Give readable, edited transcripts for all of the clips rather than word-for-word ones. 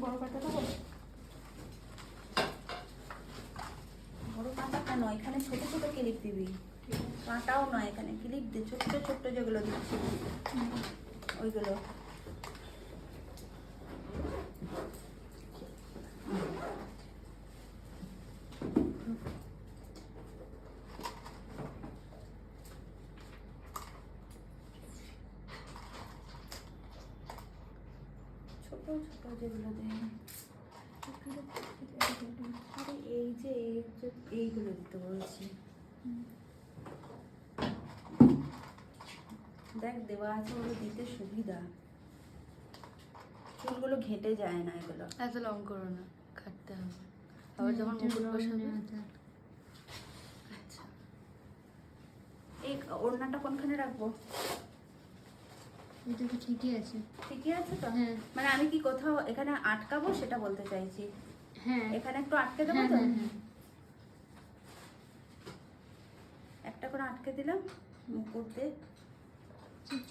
বড় কাঁটা দেবো? বড় কাঁটাটা নয়, এখানে ছোট ছোট ক্লিপ দিবি। কাঁটাও নয়, এখানে ক্লিপ দে, ছোট্ট ছোট্ট যেগুলো দিচ্ছি ওইগুলো। ছোট ছোট যেগুলো দেয়, আরে এই যে এইগুলো দিতে বলছি। দেখ দেওয়া আছে, ওগুলো দিতে সুবিধা, চুলগুলো ঘেঁটে যায় না এগুলো। এত লং করো না, কাটতে হবে আবার যখন মুকুট বসাবে। আচ্ছা, এই ওড়নাটা কোনখানে রাখবো? এটা তো ঠিকই আছে। ঠিকই আছে তো? হ্যাঁ। মানে আমি কি কোথাও এখানে আটকাবো সেটা বলতে চাইছি। হ্যাঁ এখানে একটু আটকে দেবো হ্যাঁ তো? হ্যাঁ হ্যাঁ। একটা করে আটকে দিলাম মুকুট দিয়ে।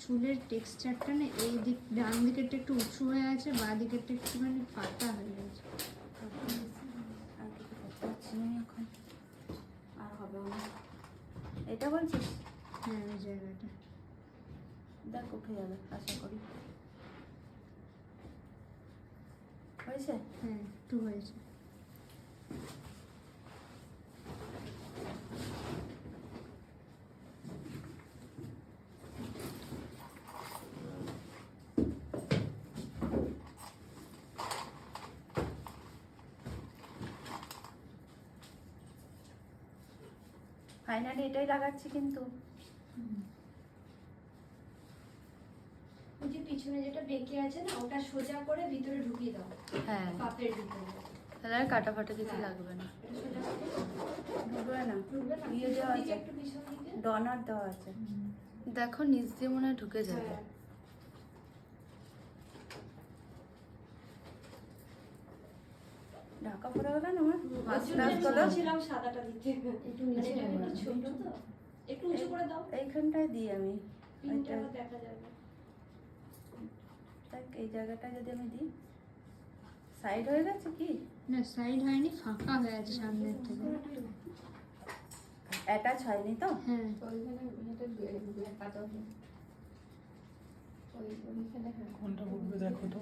চুলের টেক্সচারটা না এই দিক ডান দিকেরটা একটু উঁচু হয়ে আছে, বাঁ দিকেরটা একটুখানি পাতা হয়ে গেছে। আর কিছু করতে পারছি না এখন, আর হবে না। এটা বলছিস? হ্যাঁ ওই জায়গাটা। দেখ উঠে যাবে আশা করি। হয়েছে? হ্যাঁ একটু হয়েছে। ফাইনালি এটাই লাগাচ্ছি কিন্তু। ওই যে পিছনে যেটা বেঁকে আছে না, ওটা সোজা করে ভিতরে ঢুকিয়ে দাও, হ্যাঁ, পাপের ভিতরে। তাহলে আর কাটা ফাটা কিছু লাগবে না। এটা সোজা করে ঢুকবে না, ঢুকবে না, ইয়ে পিছন দেওয়া দিকে আছে, একটু পিছন দিকে। ডনার দেওয়া আছে। দেখো নিচ দিয়ে মনে হয় ঢুকে যাবে। হ্যাঁ। ঢাকা পড়ে গেল না আমার ওই মাছ জন্য টাছ আমি গুলো। বলছিলাম সাদাটা দিতে। একটু মানে নিচে এটা নামাও। একটু ছোট তো, একটু উঁচু করে দাও, এইখানটায় দিই আমি। পিনটা এইটা আবার দেখা যাবে। দেখ এই জায়গাটায় যদি আমি দিই, সাইড হয়ে গেছে কি? না সাইড হয়নি, ফাঁকা হয়ে আছে সামনের থেকে। অ্যাটাচ হয়নি তো? হ্যাঁ কোনটা বলবে দেখো তো।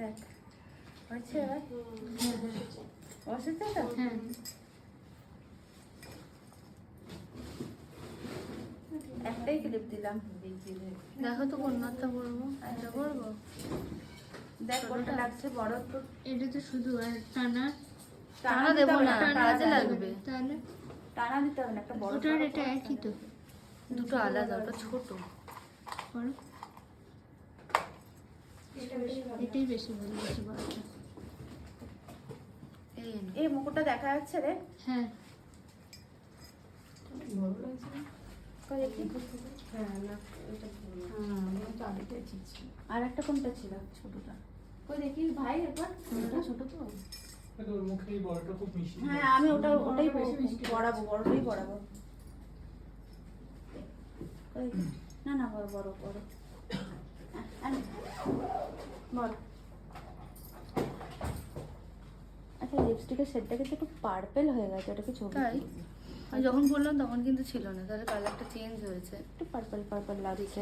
দেখ হয়েছে এবার? বসেছে তো? হ্যাঁ। একটাই ক্লিপ দিলাম। দেখো তো কোন মাথা করবো, এটা করবো। দেখ কোনটা লাগছে বড় একটু। এটা তো শুধু আর টানা। টানা দিতে দেবো হবে না, টানা কাজে দিতে হবে। লাগবে। তাহলে টানা দিতে হবে না, একটা বড় ওটা আর সড়ো এটা করে একই তো। দুটো আলাদা, ওটা ছোট। করো। এটা বেশি ভালো। এটাই বেশি ভালো লাগছে বড়টা। এই নে। এই মুকুটটা দেখা যাচ্ছে রে? হ্যাঁ কই দেখি। আর একটা কোনটা ছিল ছোটটা? কই দেখি ভাই একবার। ওটা ছোট তো। কিন্তু ওর মুখে এই বড়টা খুব মিষ্টি। হ্যাঁ আমি ওটাই পড়াবো, বড়টাই পড়াবো। কই দেখি। না না বড় বড় বড়। বড়। আচ্ছা লিপস্টিকের শেডটা কিন্তু একটু পার্পেল হয়ে গেছে, ওটা কি ছবি? তাই আমি যখন বললাম তখন কিন্তু ছিল না, তাহলে কালারটা চেঞ্জ হয়েছে। একটু পার্পেল পার্পেল লাগছে।